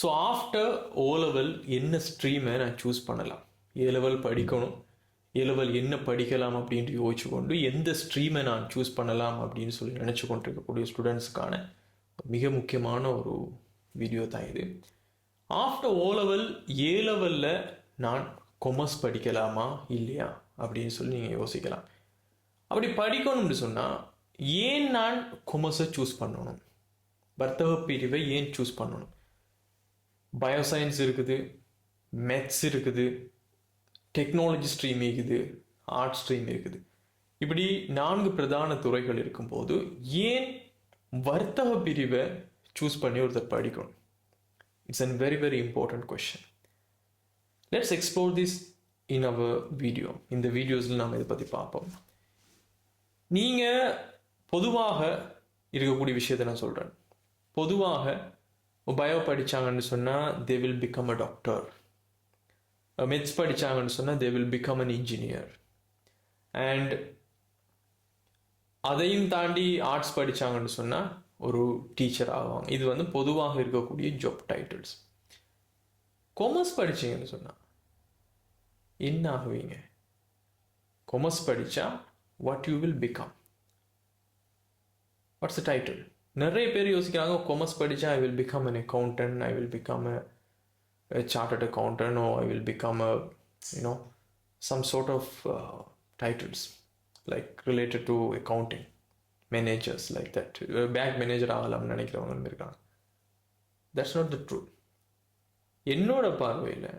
So after ஓ level என்ன ஸ்ட்ரீமை நான் choose பண்ணலாம், ஏ லெவல் படிக்கணும், ஏ லெவல் என்ன படிக்கலாம் அப்படின்ட்டு யோசிச்சு கொண்டு எந்த ஸ்ட்ரீமை நான் சூஸ் பண்ணலாம் அப்படின்னு சொல்லி நினச்சி கொண்டிருக்கக்கூடிய ஸ்டூடெண்ட்ஸுக்கான மிக முக்கியமான ஒரு வீடியோ தான் இது. ஆஃப்டர் ஓ லெவல் ஏ லெவலில் நான் கொமர்ஸ் படிக்கலாமா இல்லையா அப்படின்னு சொல்லி நீங்கள் யோசிக்கலாம். அப்படி படிக்கணும்னு சொன்னால் ஏன் நான் கொமர்ஸை சூஸ் பண்ணணும், வர்த்தக பிரிவை ஏன் சூஸ் பண்ணணும்? பயோசயின்ஸ் இருக்குது, மேத்ஸ் இருக்குது, டெக்னாலஜி ஸ்ட்ரீம் இருக்குது, ஆர்ட் ஸ்ட்ரீம் இருக்குது. இப்படி 4 பிரதான துறைகள் இருக்கும்போது ஏன் வர்த்தக பிரிவை சூஸ் பண்ணி ஒருத்தர் படிக்கணும்? It's an very very important question. Let's explore this in our video. இந்த வீடியோஸில் நாம் இதை பற்றி பார்ப்போம். நீங்கள் பொதுவாக இருக்கக்கூடிய விஷயத்தை நான் சொல்கிறேன். பொதுவாக பயோ படித்தாங்கன்னு சொன்னால் they will become a doctor, maths படித்தாங்கன்னு சொன்னால் they will become an engineer, and அதையும் தாண்டி ஆர்ட்ஸ் படித்தாங்கன்னு சொன்னால் ஒரு டீச்சர் ஆவாங்க. இது பொதுவாக இருக்கக்கூடிய ஜாப் டைட்டில்ஸ். கொமர்ஸ் படித்தீங்கன்னு சொன்னால் என்ன ஆகுவீங்க? கொமர்ஸ் படித்தா what you will become, what's the title? நிறைய பேர் யோசிக்கிறாங்க, கொமர்ஸ் படித்தா I will become an accountant, I will become a chartered accountant, or I will become a some sort of titles like related to accounting, managers like that, bank manager ஆகலாம்னு நினைக்கிறவங்க இருக்காங்க. That's not the truth. என்னோட பார்வையில்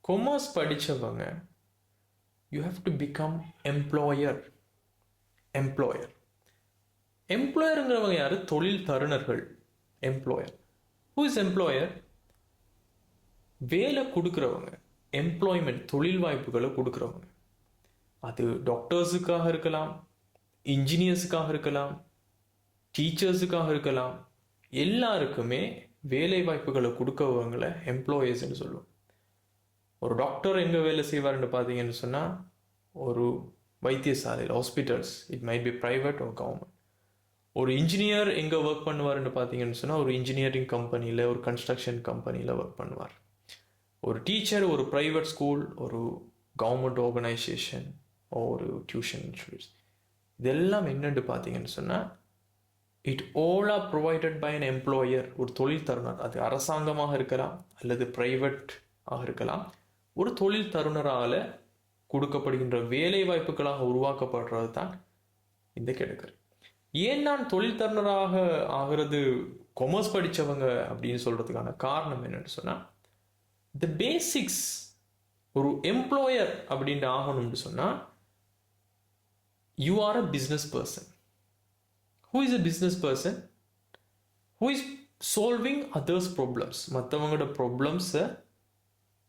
commerce படித்தவங்க you have to become employer. எம்ப்ளாயருங்கிறவங்க யாரு? தொழில் தருணர்கள். Employer. who is employer? வேலை கொடுக்குறவங்க, employment, தொழில் வாய்ப்புகளை கொடுக்குறவங்க. அது டாக்டர்ஸுக்காக இருக்கலாம், இன்ஜினியர்ஸுக்காக இருக்கலாம், டீச்சர்ஸுக்காக இருக்கலாம். எல்லாருக்குமே வேலை வாய்ப்புகளை கொடுக்கறவங்களை எம்ப்ளாயர்ஸ்ன்னு சொல்லுவோம். ஒரு டாக்டர் எங்கே வேலை செய்வார்னு பார்த்தீங்கன்னு சொன்னால் ஒரு வைத்தியசாலையில், hospitals, it might B private ஒரு கவர்மெண்ட். ஒரு இன்ஜினியர் எங்கே ஒர்க் பண்ணுவார்னு பார்த்தீங்கன்னு சொன்னால் ஒரு இன்ஜினியரிங் கம்பெனியில், ஒரு கன்ஸ்ட்ரக்ஷன் கம்பெனியில் ஒர்க் பண்ணுவார். ஒரு டீச்சர் ஒரு ப்ரைவேட் ஸ்கூல், ஒரு கவர்மெண்ட் ஆர்கனைசேஷன், ஒரு டியூஷன் இன்ஸ்டியூட்ஸ். இதெல்லாம் என்னென்னு பார்த்தீங்கன்னு சொன்னால் it all are provided by an employer. ஒரு தொழில் தருணர். அது அரசாங்கமாக இருக்கலாம் அல்லது பிரைவேட் ஆக இருக்கலாம். ஒரு தொழில் தருணரால் கொடுக்கப்படுகின்ற வேலை வாய்ப்புகளாக உருவாக்கப்படுறது தான் இந்த கேட்டகரி. ஏன் நான் தொழில் தருணராக ஆகிறது கொமர்ஸ் படித்தவங்க அப்படின்னு சொல்கிறதுக்கான காரணம் என்னன்னு சொன்னால், த பேசிக்ஸ். ஒரு எம்ப்ளாயர் அப்படின்ட்டு ஆகணும்னு சொன்னால் you are a business person. Who is a business person? Who is solving others' problems? மற்றவங்களோட ப்ராப்ளம்ஸை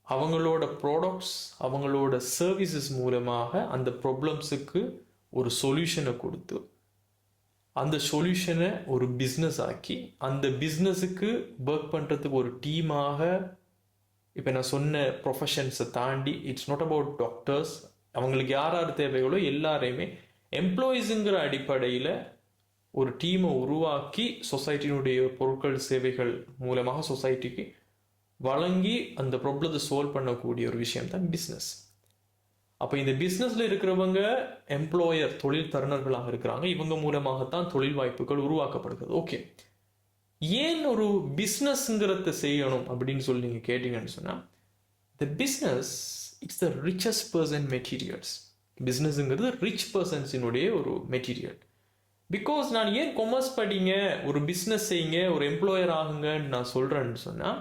அவங்களோட ப்ராடக்ட்ஸ், அவங்களோட சர்வீசஸ் மூலமாக அந்த ப்ராப்ளம்ஸுக்கு ஒரு சொல்யூஷனை கொடுத்து அந்த சொல்யூஷனை ஒரு பிஸ்னஸ் ஆக்கி அந்த பிஸ்னஸுக்கு ஒர்க் பண்ணுறதுக்கு ஒரு டீமாக. இப்போ நான் சொன்ன ப்ரொஃபஷன்ஸை தாண்டி இட்ஸ் நாட் அபவுட் டாக்டர்ஸ். அவங்களுக்கு யார் யார் தேவைகளோ எல்லாரையுமே எம்ப்ளாயீஸுங்கிற அடிப்படையில் ஒரு டீமை உருவாக்கி சொசைட்டியினுடைய பொருட்கள் சேவைகள் மூலமாக சொசைட்டிக்கு வழங்கி அந்த ப்ராப்ளத்தை சால்வ் பண்ணக்கூடிய ஒரு விஷயம் தான் பிஸ்னஸ். அப்போ இந்த பிஸ்னஸில் இருக்கிறவங்க எம்ப்ளாயர், தொழில் தருணர்களாக இருக்கிறாங்க. இவங்க மூலமாகத்தான் தொழில் வாய்ப்புகள் உருவாக்கப்படுகிறது. ஓகே, ஏன் ஒரு பிஸ்னஸ்ங்கிறத செய்யணும் அப்படின்னு சொல்லி நீங்கள் கேட்டீங்கன்னு சொன்னால், the business it's the richest person materials. பிஸ்னஸ்ங்கிறது ரிச் பர்சன்ஸினுடைய ஒரு மெட்டீரியல். பிகாஸ் நான் ஏன் கொமர்ஸ் படிங்க, ஒரு பிஸ்னஸ் செய்யுங்க, ஒரு எம்ப்ளாயர் ஆகுங்கன்னு நான் சொல்கிறேன்னு சொன்னால்,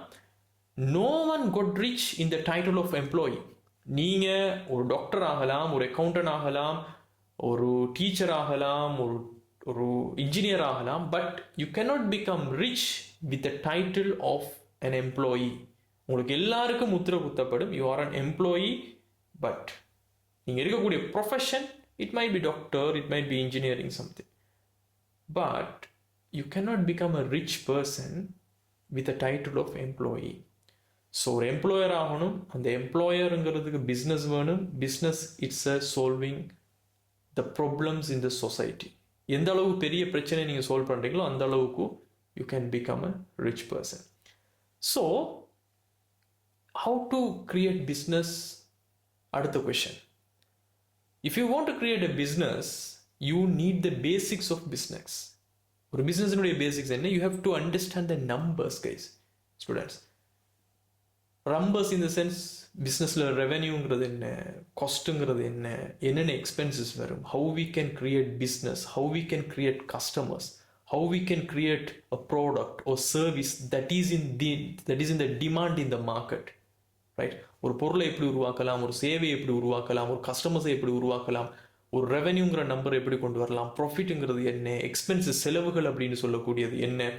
no one got rich in the title of employee. நீங்கள் ஒரு டாக்டர் ஆகலாம், ஒரு அக்கௌண்டன்ட் ஆகலாம், ஒரு டீச்சர் ஆகலாம், ஒரு இன்ஜினியர் ஆகலாம், but you cannot become rich with the title of an employee. உங்களுக்கு எல்லாருக்கும் முத்திரை குத்தப்படும், you are an employee, but நீங்கள் இருக்கக்கூடிய profession it might be doctor, it might be engineering something. But you cannot become a rich person with a title of employee. So ஒரு employer ஆகணும். அந்த எம்ப்ளாயருங்கிறதுக்கு business வேணும். Business it's a solving the problems in the society. எந்த அளவுக்கு பெரிய பிரச்சனை நீங்கள் solve பண்ணுறீங்களோ அந்த அளவுக்கு you can become a rich person. So how to create business, அடுத்த question. If you want to create a business, you need the basics of business. ஒரு பிஸ்னஸினுடைய பேசிக்ஸ் என்ன? You have to understand the numbers, guys, students. Numbers in the sense பிஸ்னஸில் ரெவென்யூங்கிறது என்ன, காஸ்ட்டுங்கிறது என்ன, என்னென்ன எக்ஸ்பென்சஸ் வரும், how we can create business, how we can create customers, how we can create a product or service that is in the demand in the market, right? ஒரு பொருளை எப்படி உருவாக்கலாம், ஒரு சேவையை எப்படி உருவாக்கலாம், ஒரு கஸ்டமர்ஸை எப்படி உருவாக்கலாம், ஒரு ரெவென்யூங்கிற நம்பர் எப்படி கொண்டு வரலாம், ப்ராஃபிட்டுங்கிறது என்ன, எக்ஸ்பென்சஸ் செலவுகள் அப்படின்னு சொல்லக்கூடியது என்ன,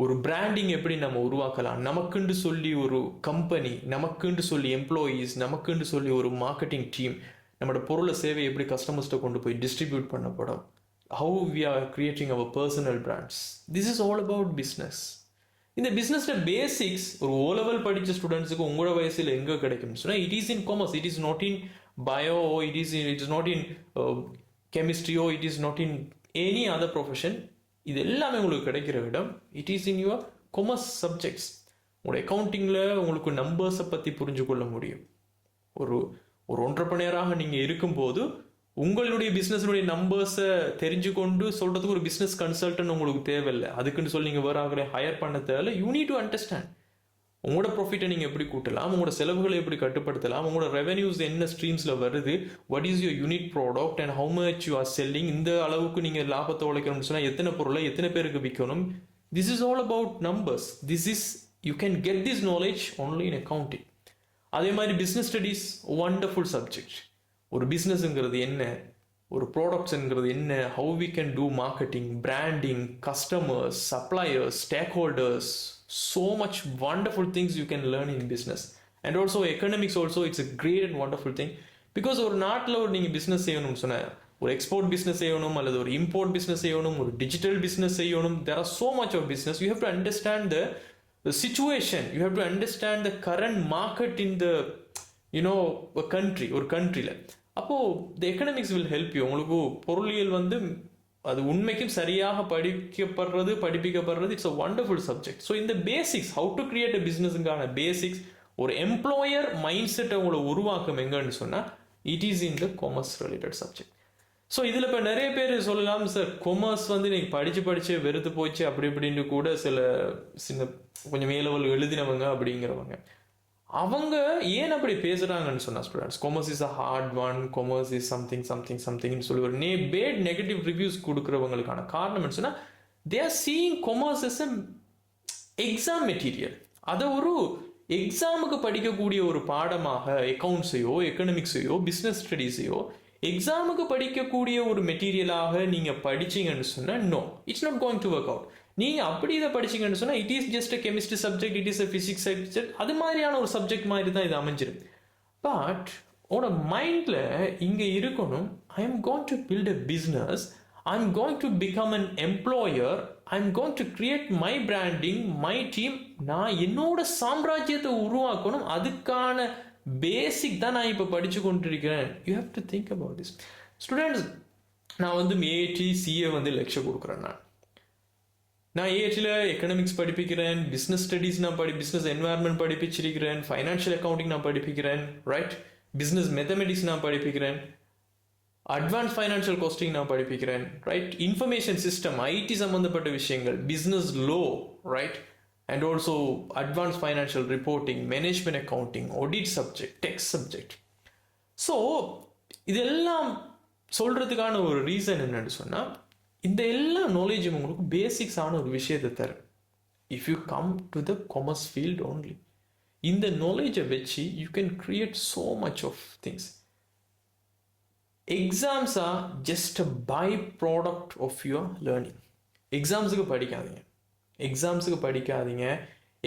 ஒரு பிராண்டிங் எப்படி நம்ம உருவாக்கலாம், நமக்குன்னு சொல்லி ஒரு கம்பெனி, நமக்குன்னு சொல்லி எம்ப்ளாயீஸ், நமக்குன்னு சொல்லி ஒரு மார்க்கெட்டிங் டீம், நம்மளோட பொருளை சேவை எப்படி கஸ்டமர்ஸ்ட்டை கொண்டு போய் டிஸ்ட்ரிபியூட் பண்ணப்படும், how we are creating our personal brands. This is all about business. இந்த பிஸ்னஸோட பேசிக்ஸ் ஒரு ஓ லெவல் படித்த ஸ்டூடெண்ட்ஸுக்கு உங்களோட வயசில் எங்கே கிடைக்கும்னு சொன்னால், it is in commerce, it is not in bio, it is not in கெமிஸ்ட்ரியோ, it is not in any other profession. இது எல்லாமே உங்களுக்கு கிடைக்கிற இடம் it is in your commerce subjects. உங்களோட அக்கௌண்டிங்கில் உங்களுக்கு நம்பர்ஸை பற்றி புரிஞ்சு கொள்ள முடியும். ஒரு ஒரு ஒன்றரை நீங்கள் இருக்கும்போது உங்களுடைய பிஸ்னஸினுடைய நம்பர்ஸை தெரிஞ்சு கொண்டு சொல்கிறதுக்கு ஒரு பிஸ்னஸ் கன்சல்டன்ட் உங்களுக்கு தேவையில்லை. அதுக்குன்னு சொல்லி நீங்கள் வேறு ஆகலை ஹையர் பண்ண தேவையில்லை. யூ நீட் டு அண்டர்ஸ்டாண்ட் உங்களோட ப்ராஃபிட்டை நீங்கள் எப்படி கூட்டலாம், உங்களோட செலவுகளை எப்படி கட்டுப்படுத்தலாம், உங்களோட ரெவென்யூஸ் என்ன ஸ்ட்ரீம்ஸில் வருது, what is your unit product and how much you are selling, இந்த அளவுக்கு நீங்கள் லாபத்தை உழைக்கணும்னு சொன்னால் எத்தனை பொருளை எத்தனை பேருக்கு விற்கணும். This is all about numbers. This is you can get this knowledge only in accounting. அதே மாதிரி பிஸ்னஸ் ஸ்டடீஸ் வண்டர்ஃபுல் சப்ஜெக்ட். ஒரு பிஸ்னஸ்ங்கிறது என்ன, ஒரு ப்ராடக்ட்ஸ்ங்கிறது என்ன, how we can do marketing, branding, customers, suppliers, stakeholders, so much wonderful things you can learn in business. And also economics also, it's a great and wonderful thing, because ஒரு நாட்டில் ஒரு நீங்கள் business செய்யணும்னு சொன்னால், ஒரு export business செய்யணும் அல்லது ஒரு இம்போர்ட் பிஸ்னஸ் செய்யணும், ஒரு டிஜிட்டல் பிஸ்னஸ் செய்யணும், there are so much of business. You have to understand the situation, you have to understand the current market in the a country, ஒரு கண்ட்ரியில். அப்போது the economics will help you. உங்களுக்கு பொருளியல் வந்து அது உண்மைக்கும் சரியாக படிப்பிக்கப்படுறது it's a wonderful subject. So இந்த basics, how to create a பிஸ்னஸுக்கான பேசிக்ஸ், ஒரு எம்ப்ளாயர் மைண்ட் செட்டை உங்களை உருவாக்கும் எங்கன்னு சொன்னால் it is in the commerce related subject. So இதில் இப்போ நிறைய பேர் சொல்லலாம், சார் கொமர்ஸ் வந்து நீங்கள் படித்து வெறுத்து போச்சு அப்படி இப்படின்னு கூட சின்ன கொஞ்சம் மேலவல் எழுதினவங்க அப்படிங்கிறவங்க அவங்க ஏன் அப்படி பேசுகிறாங்கன்னு சொன்னால், students commerce is a hard one, commerce is சம்திங்னு சொல்லி ஒரு பேட் நெகட்டிவ் ரிவ்யூஸ் கொடுக்குறவங்களுக்கான காரணம்னு சொன்னால், they are seeing commerce is a exam material. அதை ஒரு எக்ஸாமுக்கு படிக்கக்கூடிய ஒரு பாடமாக அக்கௌண்ட்ஸையோ எக்கனாமிக்ஸையோ பிஸ்னஸ் ஸ்டடீஸையோ எக்ஸாமுக்கு படிக்கக்கூடிய ஒரு மெட்டீரியலாக நீங்கள் படிச்சீங்கன்னு சொன்னால், no, it's not going to work out. நீங்கள் அப்படி இதை படிச்சிங்கன்னு சொன்னால் it is just a chemistry subject, it is a physics subject, அது மாதிரியான ஒரு சப்ஜெக்ட் மாதிரி தான் இது அமைஞ்சிடும். பட் உன்னோட மைண்டில் இங்கே இருக்கணும், I am going to build a business, I am going to become an employer, I am going to create my branding, my team, நான் என்னோட சாம்ராஜ்யத்தை உருவாக்கணும், அதுக்கான பேசிக் தான் நான் இப்போ படித்து கொண்டிருக்கிறேன். You have to think about this. Students, நான் வந்து ஏஐடி சிஏ வந்து லெக்சர் கொடுக்குறேன். நான் ஏஐடியில் எக்கனாமிக்ஸ் படிப்பிக்கிறேன், பிஸ்னஸ் ஸ்டடீஸ் நான் பிஸ்னஸ் என்வாயர்மெண்ட் படிப்பிச்சிருக்கிறேன், ஃபைனான்ஷியல் அக்கௌண்டிங் நான் படிப்பிக்கிறேன், ரைட், பிஸ்னஸ் மேத்தமெட்டிக்ஸ் நான் படிப்பிக்கிறேன், அட்வான்ஸ் ஃபைனான்ஷியல் காஸ்டிங் நான் படிப்பிக்கிறேன், ரைட், இன்ஃபர்மேஷன் சிஸ்டம் ஐடி சம்மந்தப்பட்ட விஷயங்கள், business law, right, and also advance financial reporting, management accounting, audit subject, tax subject. So இதெல்லாம் சொல்கிறதுக்கான ஒரு ரீசன் என்னன்னு சொன்னால், இந்த எல்லா நாலேஜும் உங்களுக்கு பேசிக்ஸான ஒரு விஷயத்தை தரும். If you come to the commerce field only, இந்த நாலேஜை வச்சு you can create so much of things. Exams are just a by product of your learning. எக்ஸாம்ஸுக்கு படிக்காதீங்க,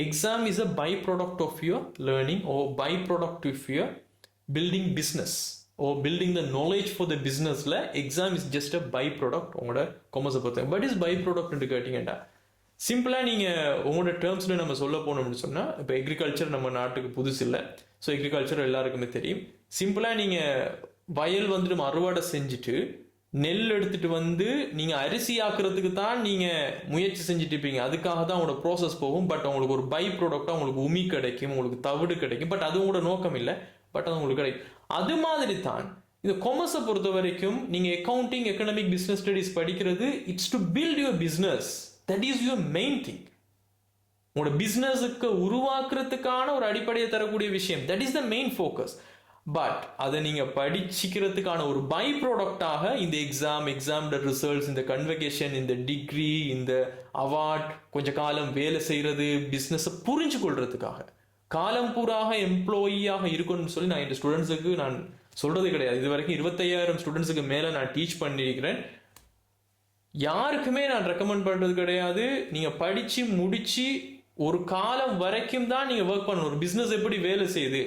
exam is a by product of your learning or by product of your building business or building the knowledge for the businessல exam is just a by product உங்களோட காமர்ஸை பொறுத்தவரை. But is by ப்ராடக்ட்னு கேட்டிங்கடா, சிம்பிளாக நீங்கள் உங்களோட டேர்ம்ஸில் நம்ம சொல்ல போனோம்னு சொன்னால், இப்போ எக்ரிகல்ச்சர் நம்ம நாட்டுக்கு புதுசு இல்லை, ஸோ எக்ரிகல்ச்சர் எல்லாருக்குமே தெரியும். சிம்பிளாக நீங்கள் வயல் வந்துட்டு நம்ம அறுவடை செஞ்சுட்டு நெல் எடுத்துட்டு வந்து நீங்க அரிசி ஆக்குறதுக்கு தான் நீங்க முயற்சி செஞ்சுட்டு இருப்பீங்க, அதுக்காக தான் உங்களோட ப்ராசஸ் போகும். பட் உங்களுக்கு ஒரு பை ப்ராடக்டா உங்களுக்கு உமி கிடைக்கும், உங்களுக்கு தவிடு கிடைக்கும். பட் அது உங்களோட நோக்கம் இல்லை, பட் அது உங்களுக்கு கிடைக்கும். அது மாதிரி தான் இந்த கொமர்ஸை பொறுத்த வரைக்கும் நீங்க அக்கௌண்டிங், எக்கனாமிக், பிசினஸ் ஸ்டடிஸ் படிக்கிறது, it's to build your business. That is your main thing. உங்களோட பிசினஸுக்கு உருவாக்குறதுக்கான ஒரு அடிப்படையை தரக்கூடிய விஷயம். That is the main focus. But அதை நீங்க படிச்சுக்கிறதுக்கான ஒரு பை ப்ராடக்டாக இந்த எக்ஸாம் ரிசல்ட்ஸ், இந்த கன்வகேஷன், இந்த டிகிரி, இந்த அவார்ட், கொஞ்ச காலம் வேலை செய்யறது, பிசினஸை புரிஞ்சு கொள்றதுக்காக, காலம் பூராக எம்ப்ளாயியாக இருக்கணும்னு சொல்லி நான் இந்த ஸ்டூடெண்ட்ஸுக்கு நான் சொல்றது கிடையாது. இது வரைக்கும் 25,000 ஸ்டூடெண்ட்ஸுக்கு மேல நான் டீச் பண்ணியிருக்கிறேன். யாருக்குமே நான் ரெக்கமெண்ட் பண்றது கிடையாது நீங்க படிச்சு முடிச்சு ஒரு காலம் வரைக்கும் தான் நீங்க ஒர்க் பண்ணணும். ஒரு பிசினஸ் எப்படி வேலை செய்யுது,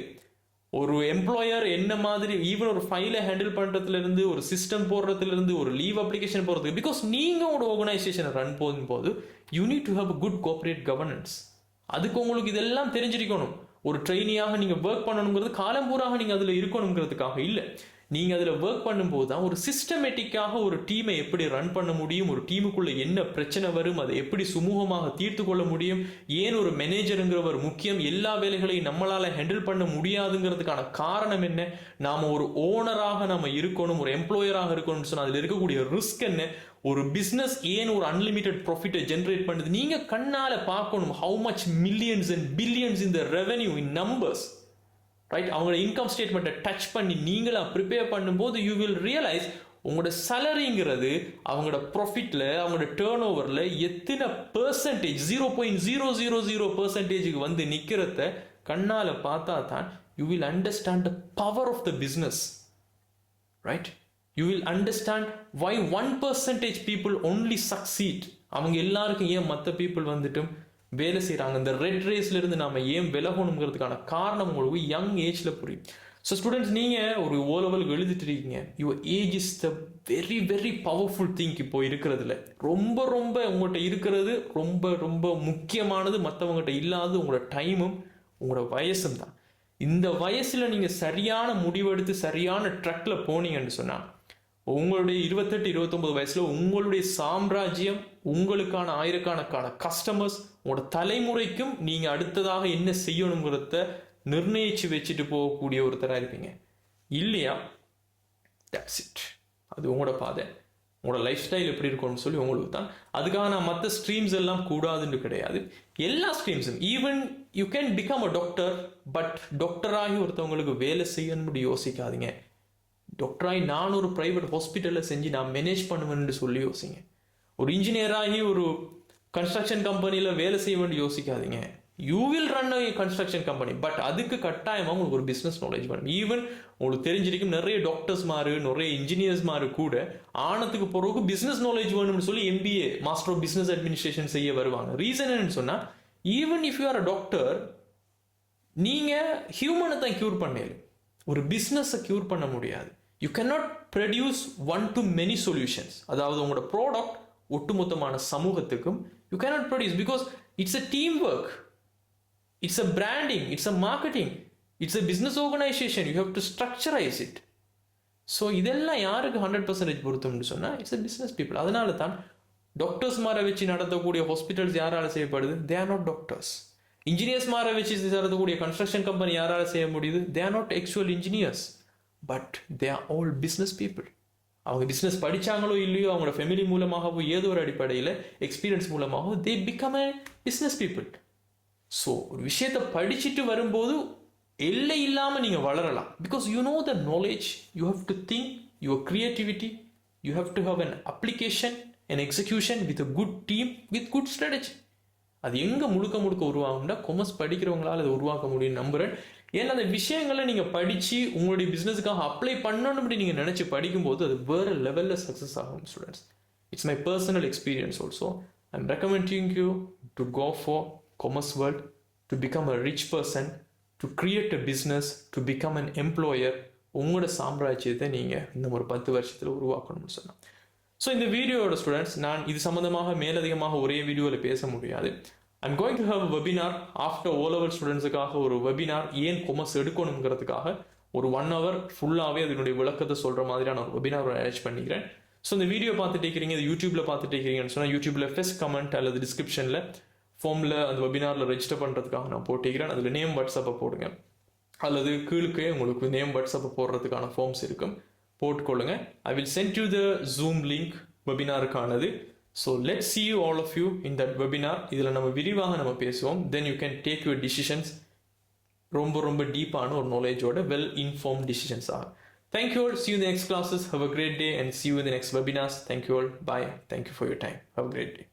ஒரு எம்ப்ளாயர் என்ன மாதிரி, ஈவன் ஒரு ஃபைலை ஹேண்டில் பண்றதுல இருந்து, ஒரு சிஸ்டம் போடுறதுல இருந்து, ஒரு லீவ் அப்ளிகேஷன் போடுறதுக்கு, பிகாஸ் நீங்க ஒரு ஆர்கனைசேஷனை ரன் போது you need to have good cooperate governance. அதுக்கு உங்களுக்கு இதெல்லாம் தெரிஞ்சிருக்கணும். ஒரு ட்ரெயினியாக நீங்க ஒர்க் பண்ணணுங்கிறது காலம் பூராக நீங்க அதுல இருக்கணுங்கிறதுக்காக இல்லை. நீங்க அதுல ஒர்க் பண்ணும்போது தான் ஒரு சிஸ்டமேட்டிக்காக ஒரு டீமை எப்படி ரன் பண்ண முடியும், ஒரு டீமுக்குள்ள என்ன பிரச்சனை வரும், அதை எப்படி சுமூகமாக தீர்த்து கொள்ள முடியும், ஏன் ஒரு மேனேஜருங்கிறவர் முக்கியம், எல்லா வேலைகளையும் நம்மளால ஹேண்டில் பண்ண முடியாதுங்கிறதுக்கான காரணம் என்ன, நாம ஒரு ஓனராக நம்ம இருக்கணும், ஒரு எம்ப்ளாயராக இருக்கணும்னு சொன்னா அதுல இருக்கக்கூடிய ரிஸ்க் என்ன, ஒரு பிசினஸ் ஏன் ஒரு அன்லிமிட்டெட் ப்ராஃபிட்டை ஜென்ரேட் பண்ணுது, நீங்க கண்ணால பார்க்கணும். How much millions and billions in the revenue in numbers, right? அவங்களோட இன்கம் ஸ்டேட்மெண்ட்டை டச் பண்ணி நீங்களா ப்ரிப்பேர் பண்ணும்போது யூ வில் ரியலைஸ் உங்களோட சேலரிங்கிறது அவங்களோட ப்ராஃபிட்ல, அவங்களோட டேர்ன் ஓவர்ல எத்தனை பெர்சன்டேஜ், 0.000% வந்து நிக்கிறத கண்ணால பார்த்தா தான் you will understand the power of the business, right? You will understand why 1% people only succeed. அவங்க எல்லாருக்கும் ஏன் மற்ற பீப்புள் வந்துட்டும் வேலை செய்கிறாங்க, இந்த ரெட் ரேஸ்ல இருந்து நாம ஏன் விலகணுங்கிறதுக்கான காரணம் உங்களுக்கு யங் ஏஜ்ல புரியும். ஸோ ஸ்டூடெண்ட்ஸ், நீங்க ஒரு ஓ லெவலுக்கு எழுதிட்டு இருக்கீங்க, your age is the very very powerful thing. இப்போ இருக்கிறதுல ரொம்ப ரொம்ப உங்கள்கிட்ட இருக்கிறது ரொம்ப ரொம்ப முக்கியமானது, மற்றவங்ககிட்ட இல்லாதது உங்களோட டைமும் உங்களோட வயசும் தான். இந்த வயசுல நீங்க சரியான முடிவெடுத்து சரியான ட்ரக்ல போனீங்கன்னு சொன்னா உங்களுடைய 28, 29 வயசுல உங்களுடைய சாம்ராஜ்யம், உங்களுக்கான ஆயிரக்கணக்கான கஸ்டமர்ஸ், உங்களோட தலைமுறைக்கும் நீங்க அடுத்ததாக என்ன செய்யணுங்கிறத நிர்ணயிச்சு வச்சுட்டு போகக்கூடிய ஒருத்தரா இருப்பீங்க. இல்லையா, தட்ஸ் இட். அது உங்களோட பாதை, உங்களோட லைஃப் ஸ்டைல் எப்படி இருக்கும்னு சொல்லி உங்களுக்கு தான். அதுக்காக நான் மற்ற ஸ்ட்ரீம்ஸ் எல்லாம் கூடாதுன்னு கிடையாது. எல்லா ஸ்ட்ரீம்ஸும், even you can become a doctor, but டாக்டராகி ஒருத்தவங்களுக்கு வேலை செய்யணும்னு யோசிக்காதீங்க. டாக்டராகி நான் ஒரு பிரைவேட் ஹாஸ்பிட்டலில் செஞ்சு நான் மேனேஜ் பண்ணுவேன்னு சொல்லி யோசிங்க. ஒரு இன்ஜினியராகி ஒரு கன்ஸ்ட்ரக்ஷன் கம்பெனியில் வேலை செய்ய வேண்டி யோசிக்காதீங்க. You will run a construction company, but அதுக்கு கட்டாயமாக உங்களுக்கு ஒரு பிஸ்னஸ் நாலேஜ் வேணும். ஈவன் உங்களுக்கு தெரிஞ்சிருக்கும் நிறைய டாக்டர்ஸ் மாறு, நிறைய இன்ஜினியர்ஸ் மாறு கூட ஆனத்துக்கு பிறகு பிஸ்னஸ் நாலேஜ் வேணும்னு சொல்லி MBA, master of business administration செய்ய வருவாங்க. ரீசன் என்னன்னு சொன்னால், even if you are a doctor, நீங்கள் ஹியூமனை தான் க்யூர் பண்ணல, ஒரு பிஸ்னஸை க்யூர் பண்ண முடியாது. You cannot produce one to many solutions. அதாவது உங்களோட ப்ராடக்ட் ஒட்டுமொத்தமான சமூகத்துக்கும் you cannot produce, because it's a team work, it's a branding, it's a marketing, it's a business organisation. You have to structurise it. So இதெல்லாம் யாருக்கு 100% பொருத்தம்னு சொன்னால் it's a business people. அதனால தான் doctors மாரை வச்சு நடத்தக்கூடிய ஹாஸ்பிட்டல்ஸ் யாரால செய்யப்படுது? They are not doctors. Engineers மாரை வச்சு நடத்தக்கூடிய கன்ஸ்ட்ரக்ஷன் கம்பெனி யாரால செய்ய முடியுது? They are not actual engineers, but they are all business people. அவங்க பிஸ்னஸ் படித்தாங்களோ இல்லையோ, அவங்களோட ஃபேமிலி மூலமாகவோ ஏதோ ஒரு அடிப்படையில் எக்ஸ்பீரியன்ஸ் மூலமாகவோ they become a business people. So ஒரு விஷயத்தை படிச்சுட்டு வரும்போது எல்லை இல்லாமல் நீங்கள் வளரலாம். Because you know the knowledge, you have to think, your creativity, you have to have an application, an execution with a good team, with good strategy. அது எங்கே முழுக்க உருவாகும்னா கொமர்ஸ் படிக்கிறவங்களால் அதை உருவாக்க முடியும் நம்புகிறேன். ஏன்னா அந்த விஷயங்களை நீங்கள் படித்து உங்களுடைய பிஸ்னஸுக்காக அப்ளை பண்ணணும்னு நீங்கள் நினச்சி படிக்கும்போது அது வேறு லெவலில் சக்ஸஸ் ஆகும் students. It's my personal experience also. I am recommending you to go for commerce world, to become a rich person, to create a business, to become an employer. உங்களோட சாம்ராஜ்யத்தை நீங்கள் இந்த ஒரு 10 வருஷத்தில் உருவாக்கணும்னு சொன்னேன். ஸோ இந்த வீடியோட ஸ்டூடெண்ட்ஸ், நான் இது சம்மந்தமாக மேலதிகமாக ஒரே வீடியோவில் பேச முடியாது. I'm going to have webinar after O level ஸ்டூடெண்ட்ஸுக்காக, ஒரு வெபினார் ஏன் கொமர்ஸ் எடுக்கணுங்கிறதுக்காக ஒரு 1 hour ஃபுல்லாகவே அதனுடைய விளக்கத்தை சொல்கிற மாதிரியான ஒரு வெபினார் அரேஞ்ச் பண்ணிக்கிறேன். ஸோ இந்த வீடியோ பார்த்துட்டு இருக்கிறீங்க, இது யூடியூப்ல பார்த்துட்டு இருக்கிறீங்கன்னு சொன்னால் யூடியூப்ல ஃபர்ஸ்ட் கமெண்ட் அல்லது டிஸ்கிரிப்ஷனில் ஃபார்மில் அந்த வெபினாரில் ரெஜிஸ்டர் பண்ணுறதுக்காக நான் போட்டிக்கிறேன். அதில் நேம் வாட்ஸ்அப்பை போடுங்க, அல்லது கீழுக்கே உங்களுக்கு நேம் வாட்ஸ்அப்பை போடுறதுக்கான ஃபார்ம்ஸ் இருக்கும், போட்டுக்கொள்ளுங்க. I will send you the zoom link வெபினாருக்கானது. So let see you all of you in that webinar. இதில் நம்ம விரிவாக நம்ம பேசுவோம். then you can take your decisions ரொம்ப ரொம்ப டீப்பான ஒரு நாலேஜோட வெல் இன்ஃபார்ம் டிசிஷன்ஸ் ஆகும். Thank you all. See you in the next classes. Have a great day and see you in the next webinars. Thank you all. Bye. Thank you for your time. Have a great day.